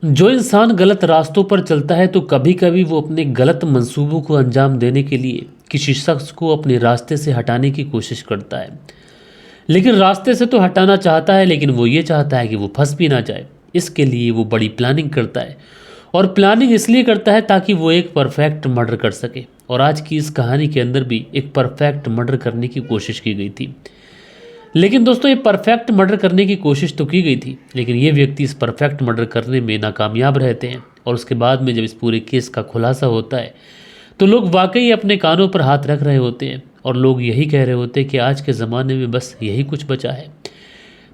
जो इंसान गलत रास्तों पर चलता है तो कभी कभी वो अपने गलत मंसूबों को अंजाम देने के लिए किसी शख्स को अपने रास्ते से हटाने की कोशिश करता है। लेकिन रास्ते से तो हटाना चाहता है, लेकिन वो ये चाहता है कि वो फंस भी ना जाए। इसके लिए वो बड़ी प्लानिंग करता है, और प्लानिंग इसलिए करता है ताकि वो एक परफेक्ट मर्डर कर सके। और आज की इस कहानी के अंदर भी एक परफेक्ट मर्डर करने की कोशिश की गई थी। लेकिन दोस्तों, ये परफेक्ट मर्डर करने की कोशिश तो की गई थी, लेकिन ये व्यक्ति इस परफेक्ट मर्डर करने में नाकामयाब रहते हैं। और उसके बाद में जब इस पूरे केस का खुलासा होता है तो लोग वाकई अपने कानों पर हाथ रख रहे होते हैं, और लोग यही कह रहे होते हैं कि आज के ज़माने में बस यही कुछ बचा है।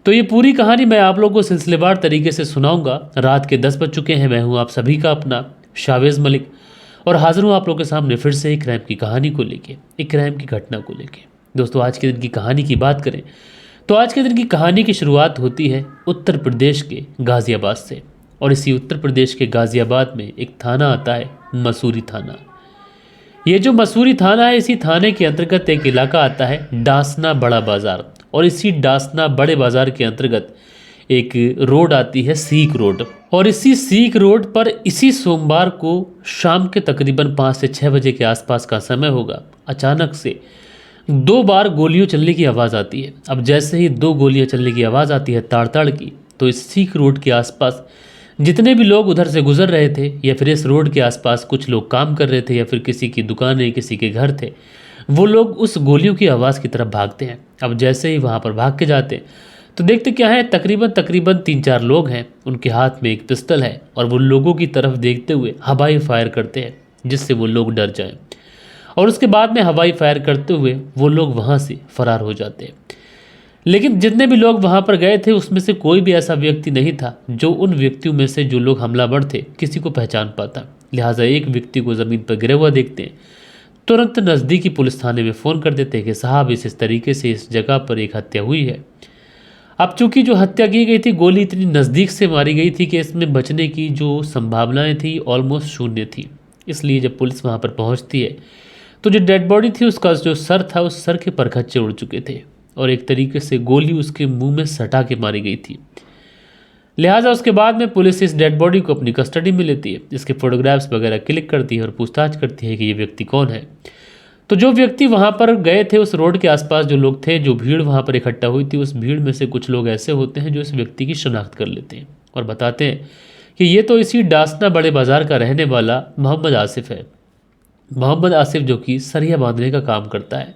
तो ये पूरी कहानी मैं आप लोगों को सिलसिलेवार तरीके से सुनाऊंगा। रात के 10 बज चुके हैं। मैं हूँ आप सभी का अपना शावेज़ मलिक, और हाजिर हूँ आप लोगों के सामने फिर से एक क्राइम की कहानी को लेके, एक क्राइम की घटना को लेके। दोस्तों, आज के दिन की कहानी की बात करें तो आज के दिन की कहानी की शुरुआत होती है उत्तर प्रदेश के गाज़ियाबाद से। और इसी उत्तर प्रदेश के गाज़ियाबाद में एक थाना आता है, मसूरी थाना। ये जो मसूरी थाना है, इसी थाने के अंतर्गत एक इलाका आता है डासना बड़ा बाज़ार। और इसी डासना बड़े बाज़ार के अंतर्गत एक रोड आती है, सीक रोड। और इसी सीक रोड पर इसी सोमवार को शाम के तकरीबन 5 से 6 बजे के आसपास का समय होगा, अचानक से 2 बार गोलियों चलने की आवाज़ आती है। अब जैसे ही 2 गोलियां चलने की आवाज़ आती है ताड़ ताड़ की, तो इस सीक रोड के आसपास जितने भी लोग उधर से गुजर रहे थे, या फिर इस रोड के आसपास कुछ लोग काम कर रहे थे, या फिर किसी की दुकानें, किसी के घर थे, वो लोग उस गोलियों की आवाज़ की तरफ भागते हैं। अब जैसे ही वहाँ पर भाग के जाते हैं तो देखते क्या है, तकरीबन 3-4 लोग हैं, उनके हाथ में एक पिस्टल है, और वो लोगों की तरफ देखते हुए हवाई फायर करते हैं जिससे वो लोग डर जाएं। और उसके बाद में हवाई फायर करते हुए वो लोग वहाँ से फरार हो जाते हैं। लेकिन जितने भी लोग वहाँ पर गए थे उसमें से कोई भी ऐसा व्यक्ति नहीं था जो उन व्यक्तियों में से जो लोग हमलावर थे किसी को पहचान पाता। लिहाजा एक व्यक्ति को ज़मीन पर गिरा हुआ देखते हैं, तुरंत नज़दीकी पुलिस थाने में फ़ोन कर देते हैं कि साहब इस तरीके से इस जगह पर एक हत्या हुई है। अब चूंकि जो हत्या की गई थी, गोली इतनी नज़दीक से मारी गई थी कि इसमें बचने की जो संभावनाएं थी ऑलमोस्ट शून्य थी। इसलिए जब पुलिस वहाँ पर पहुँचती है तो जो डेड बॉडी थी उसका जो सर था, उस सर के परखच्चे उड़ चुके थे, और एक तरीके से गोली उसके मुंह में सटा के मारी गई थी। लिहाजा उसके बाद में पुलिस इस डेड बॉडी को अपनी कस्टडी में लेती है, इसके फोटोग्राफ्स वगैरह क्लिक करती है और पूछताछ करती है कि ये व्यक्ति कौन है। तो जो व्यक्ति वहाँ पर गए थे, उस रोड के आसपास जो लोग थे, जो भीड़ वहाँ पर इकट्ठा हुई थी, उस भीड़ में से कुछ लोग ऐसे होते हैं जो इस व्यक्ति की शनाख्त कर लेते हैं और बताते हैं कि ये तो इसी डासना बड़े बाज़ार का रहने वाला मोहम्मद आसिफ है। मोहम्मद आसिफ जो कि सरिया बांधने का काम करता है।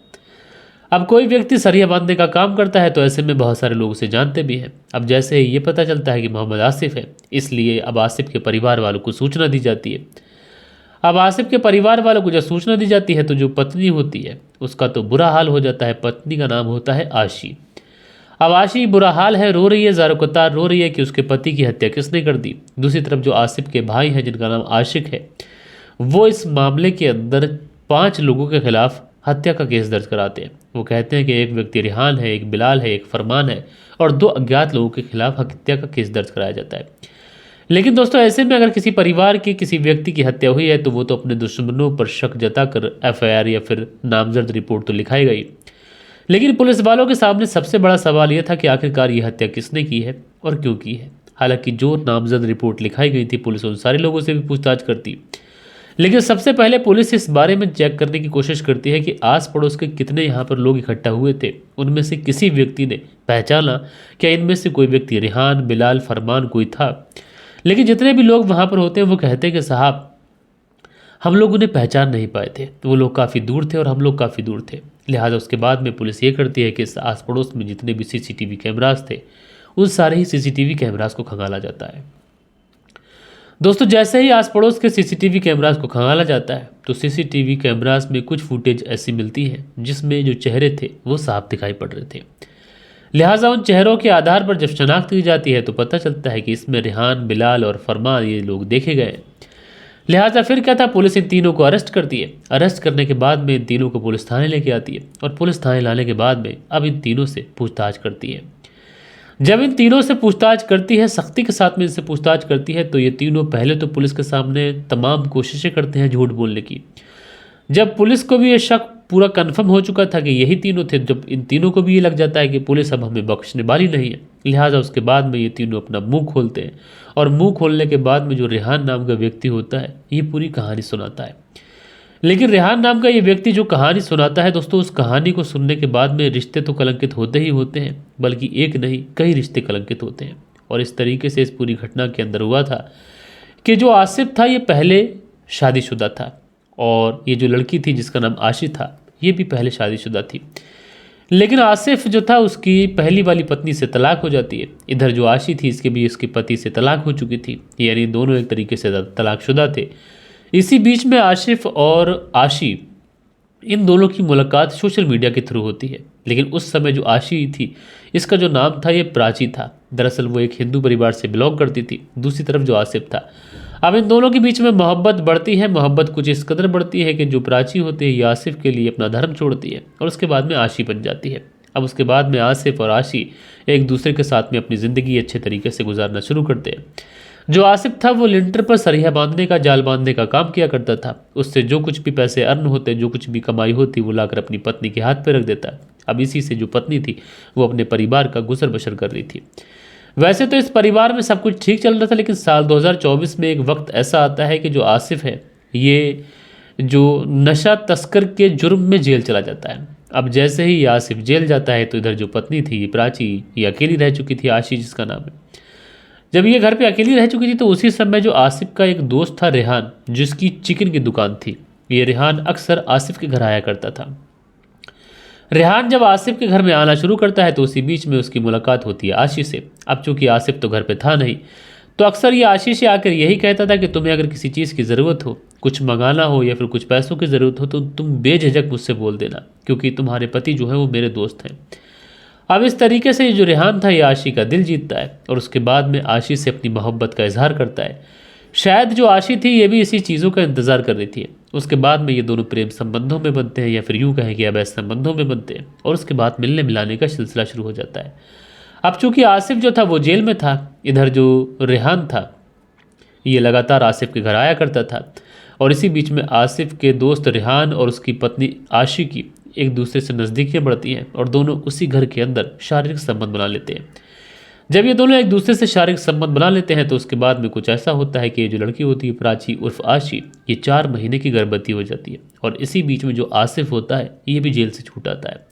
अब कोई व्यक्ति सरिया बांधने का काम करता है तो ऐसे में बहुत सारे लोग उसे जानते भी हैं। अब जैसे ये पता चलता है कि मोहम्मद आसिफ है, इसलिए अब आसिफ के परिवार वालों को सूचना दी जाती है। अब आसिफ के परिवार वालों को जब सूचना दी जाती है तो जो पत्नी होती है उसका तो बुरा हाल हो जाता है। पत्नी का नाम होता है आशी। अब आशी बुरा हाल है, रो रही है, ज़ारो-कतार रो रही है कि उसके पति की हत्या किसने कर दी। दूसरी तरफ जो आसिफ के भाई हैं जिनका नाम आशिक है, वो इस मामले के अंदर 5 लोगों के खिलाफ हत्या का केस दर्ज कराते हैं। वो कहते हैं कि एक व्यक्ति रिहान है, एक बिलाल है, एक फरमान है, और 2 अज्ञात लोगों के खिलाफ हत्या का केस दर्ज कराया जाता है। लेकिन दोस्तों, ऐसे में अगर किसी परिवार के किसी व्यक्ति की हत्या हुई है तो वो तो अपने दुश्मनों पर शक जताकर FIR या फिर नामजद रिपोर्ट तो लिखाई गई। लेकिन पुलिस वालों के सामने सबसे बड़ा सवाल यह था कि आखिरकार ये हत्या किसने की है और क्यों की है। हालांकि जो नामजद रिपोर्ट लिखाई गई थी, पुलिस उन सारे लोगों से भी पूछताछ करती, लेकिन सबसे पहले पुलिस इस बारे में चेक करने की कोशिश करती है कि आस पड़ोस के कितने यहाँ पर लोग इकट्ठा हुए थे, उनमें से किसी व्यक्ति ने पहचाना क्या इनमें से कोई व्यक्ति रिहान, बिलाल, फरमान कोई था। लेकिन जितने भी लोग वहाँ पर होते हैं वो कहते हैं कि साहब हम लोग उन्हें पहचान नहीं पाए थे, वो लोग काफ़ी दूर थे और हम लोग काफ़ी दूर थे। लिहाजा उसके बाद में पुलिस ये करती है कि इस आस पड़ोस में जितने भी CCTV कैमरास थे उन सारे ही CCTV कैमरास को खंगाला जाता है। दोस्तों, जैसे ही आस पड़ोस के CCTV कैमरास को खंगाला जाता है तो CCTV कैमरास में कुछ फुटेज ऐसी मिलती है जिसमें जो चेहरे थे वो साफ दिखाई पड़ रहे थे। लिहाजा उन चेहरों के आधार पर जब शनाख्त की जाती है तो पता चलता है कि इसमें रिहान, बिलाल और फरमान ये लोग देखे गए। लिहाजा फिर क्या था, पुलिस इन तीनों को अरेस्ट करती है। अरेस्ट करने के बाद में इन तीनों को पुलिस थाने लेके आती है, और पुलिस थाने लाने के बाद में अब इन तीनों से पूछताछ करती है। जब इन तीनों से पूछताछ करती है, सख्ती के साथ में इनसे पूछताछ करती है, तो ये तीनों पहले तो पुलिस के सामने तमाम कोशिशें करते हैं झूठ बोलने की। जब पुलिस को भी ये शक पूरा कन्फर्म हो चुका था कि यही तीनों थे, जब इन तीनों को भी ये लग जाता है कि पुलिस अब हमें बख्शने वाली नहीं है, लिहाजा उसके बाद में ये तीनों अपना मुंह खोलते हैं और मुंह खोलने के बाद में जो रेहान नाम का व्यक्ति होता है ये पूरी कहानी सुनाता है। लेकिन रेहान नाम का ये व्यक्ति जो कहानी सुनाता है दोस्तों, उस कहानी को सुनने के बाद में रिश्ते तो कलंकित होते ही होते हैं, बल्कि एक नहीं कई रिश्ते कलंकित होते हैं। और इस तरीके से इस पूरी घटना के अंदर हुआ था कि जो आसिफ था ये पहले शादीशुदा था और ये जो लड़की थी जिसका नाम आशी था ये भी पहले शादीशुदा थी। लेकिन आसिफ जो था उसकी पहली वाली पत्नी से तलाक हो जाती है। इधर जो आशी थी इसके भी इसके पति से तलाक हो चुकी थी, यानी दोनों एक तरीके से तलाकशुदा थे। इसी बीच में आसिफ और आशी इन दोनों की मुलाकात सोशल मीडिया के थ्रू होती है। लेकिन उस समय जो आशी थी इसका जो नाम था ये प्राची था। दरअसल वो एक हिंदू परिवार से बिलोंग करती थी। दूसरी तरफ जो आसिफ था, अब इन दोनों के बीच में मोहब्बत बढ़ती है। मोहब्बत कुछ इस कदर बढ़ती है कि जो प्राची होती है ये आसिफ के लिए अपना धर्म छोड़ती है और उसके बाद में आशी बन जाती है। अब उसके बाद में आसिफ और आशी एक दूसरे के साथ में अपनी ज़िंदगी अच्छे तरीके से गुजारना शुरू करते हैं। जो आसिफ था वो लिंटर पर सरिया बांधने का, जाल बांधने का काम किया करता था। उससे जो कुछ भी पैसे अर्न होते, जो कुछ भी कमाई होती, वो लाकर अपनी पत्नी के हाथ पे रख देता। अब इसी से जो पत्नी थी वो अपने परिवार का गुजर बसर कर रही थी। वैसे तो इस परिवार में सब कुछ ठीक चल रहा था, लेकिन साल 2024 में एक वक्त ऐसा आता है कि जो आसिफ है ये जो नशा तस्कर के जुर्म में जेल चला जाता है। अब जैसे ही ये आसिफ जेल जाता है तो इधर जो पत्नी थी ये प्राची, ये अकेली रह चुकी थी, आशी जिसका नाम है। जब ये घर पे अकेली रह चुकी थी तो उसी समय जो आसिफ का एक दोस्त था रेहान, जिसकी चिकन की दुकान थी, ये रेहान अक्सर आसिफ के घर आया करता था। रेहान जब आसिफ के घर में आना शुरू करता है तो उसी बीच में उसकी मुलाकात होती है आशी से। अब चूंकि आसिफ तो घर पे था नहीं तो अक्सर ये आशी से आकर यही कहता था कि तुम्हें अगर किसी चीज़ की ज़रूरत हो, कुछ मंगाना हो या फिर कुछ पैसों की ज़रूरत हो तो तुम बेझिझक मुझसे बोल देना, क्योंकि तुम्हारे पति जो है वो मेरे दोस्त हैं। अब इस तरीके से जो रेहान था ये आशी का दिल जीतता है और उसके बाद में आशी से अपनी मोहब्बत का इजहार करता है। शायद जो आशी थी ये भी इसी चीज़ों का इंतज़ार कर रही थी। उसके बाद में ये दोनों प्रेम संबंधों में बनते हैं या फिर यूँ कहें कि अवैध संबंधों में बनते हैं और उसके बाद मिलने मिलाने का सिलसिला शुरू हो जाता है। अब चूंकि आसिफ जो था वो जेल में था, इधर जो रेहान था ये लगातार आसिफ के घर आया करता था और इसी बीच में आसिफ के दोस्त रेहान और उसकी पत्नी आशी की एक दूसरे से नज़दीकियाँ बढ़ती हैं और दोनों उसी घर के अंदर शारीरिक संबंध बना लेते हैं। जब ये दोनों एक दूसरे से शारीरिक संबंध बना लेते हैं तो उसके बाद में कुछ ऐसा होता है कि ये जो लड़की होती है प्राची उर्फ आशी, ये 4 महीने की गर्भवती हो जाती है और इसी बीच में जो आसिफ होता है ये भी जेल से छूट आता है।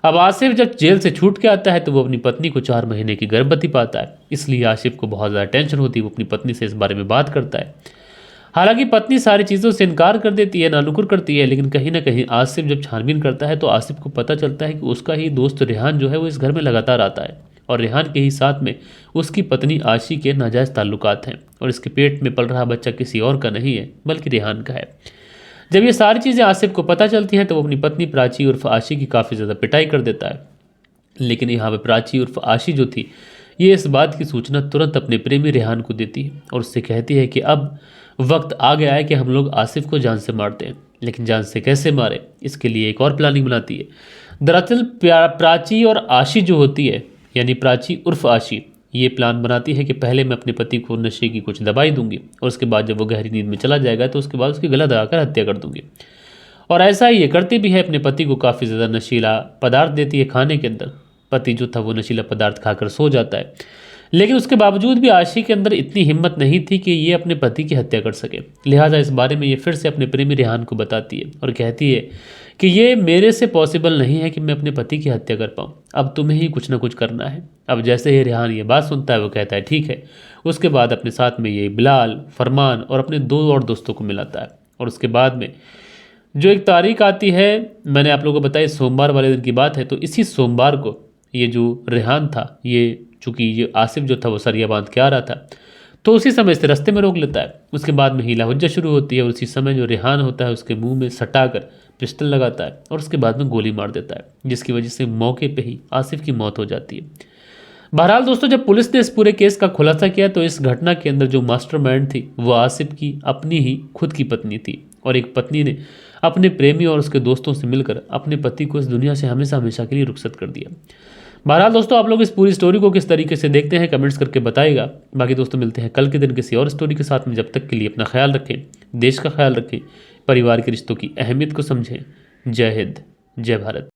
अब आसिफ जब जेल से छूट के आता है तो वो अपनी पत्नी को 4 महीने की गर्भवती पाता है, इसलिए आसिफ को बहुत ज़्यादा टेंशन होती है। वो अपनी पत्नी से इस बारे में बात करता है। हालांकि पत्नी सारी चीज़ों से इनकार कर देती है, नानुकुर करती है, लेकिन कहीं ना कहीं आसिफ जब छानबीन करता है तो आसिफ को पता चलता है कि उसका ही दोस्त रेहान जो है वो इस घर में लगातार आता है और रेहान के ही साथ में उसकी पत्नी आशी के नाजायज़ ताल्लुकात हैं और इसके पेट में पल रहा बच्चा किसी और का नहीं है बल्कि रेहान का है। जब ये सारी चीज़ें आसिफ को पता चलती हैं तो वो अपनी पत्नी प्राची उर्फ आशी की काफ़ी ज़्यादा पिटाई कर देता है। लेकिन यहाँ पर प्राची उर्फ आशी जो थी ये इस बात की सूचना तुरंत अपने प्रेमी रेहान को देती है और उससे कहती है कि अब वक्त आ गया है कि हम लोग आसिफ को जान से मारते हैं। लेकिन जान से कैसे मारे, इसके लिए एक और प्लानिंग बनाती है। दरअसल प्राची और आशी जो होती है, यानी प्राची उर्फ आशी, ये प्लान बनाती है कि पहले मैं अपने पति को नशे की कुछ दवाई दूंगी और उसके बाद जब वो गहरी नींद में चला जाएगा तो उसके बाद उसकी गला दबाकर हत्या कर दूंगी। और ऐसा ही ये करती भी है, अपने पति को काफ़ी ज़्यादा नशीला पदार्थ देती है खाने के अंदर। पति जो था वो नशीला पदार्थ खाकर सो जाता है, लेकिन उसके बावजूद भी आशी के अंदर इतनी हिम्मत नहीं थी कि ये अपने पति की हत्या कर सके। लिहाजा इस बारे में ये फिर से अपने प्रेमी रेहान को बताती है और कहती है कि ये मेरे से पॉसिबल नहीं है कि मैं अपने पति की हत्या कर पाऊँ, अब तुम्हें ही कुछ ना कुछ करना है। अब जैसे ही रेहान ये बात सुनता है वो कहता है ठीक है। उसके बाद अपने साथ में ये बिलाल, फरमान और अपने 2 और दोस्तों को मिलाता है और उसके बाद में जो एक तारीख आती है, मैंने आप लोगों को बताया सोमवार वाले दिन की बात है, तो इसी सोमवार को ये जो रेहान था, ये चूँकि ये आसिफ जो था वो सरिया बांध के आ रहा था तो उसी समय इसे रास्ते में रोक लेता है। उसके बाद में हीला हुज्जा शुरू होती है और उसी समय जो रेहान होता है उसके मुंह में सटाकर पिस्टल लगाता है और उसके बाद में गोली मार देता है, जिसकी वजह से मौके पे ही आसिफ की मौत हो जाती है। बहरहाल दोस्तों, जब पुलिस ने इस पूरे केस का खुलासा किया तो इस घटना के अंदर जो मास्टरमाइंड थी वो आसिफ की अपनी ही खुद की पत्नी थी और एक पत्नी ने अपने प्रेमी और उसके दोस्तों से मिलकर अपने पति को इस दुनिया से हमेशा हमेशा के लिए रुखसत कर दिया। बहरहाल दोस्तों, आप लोग इस पूरी स्टोरी को किस तरीके से देखते हैं कमेंट्स करके बताइएगा। बाकी दोस्तों मिलते हैं कल के दिन किसी और स्टोरी के साथ में। जब तक के लिए अपना ख्याल रखें, देश का ख्याल रखें, परिवार के रिश्तों की अहमियत को समझें। जय हिंद, जय भारत।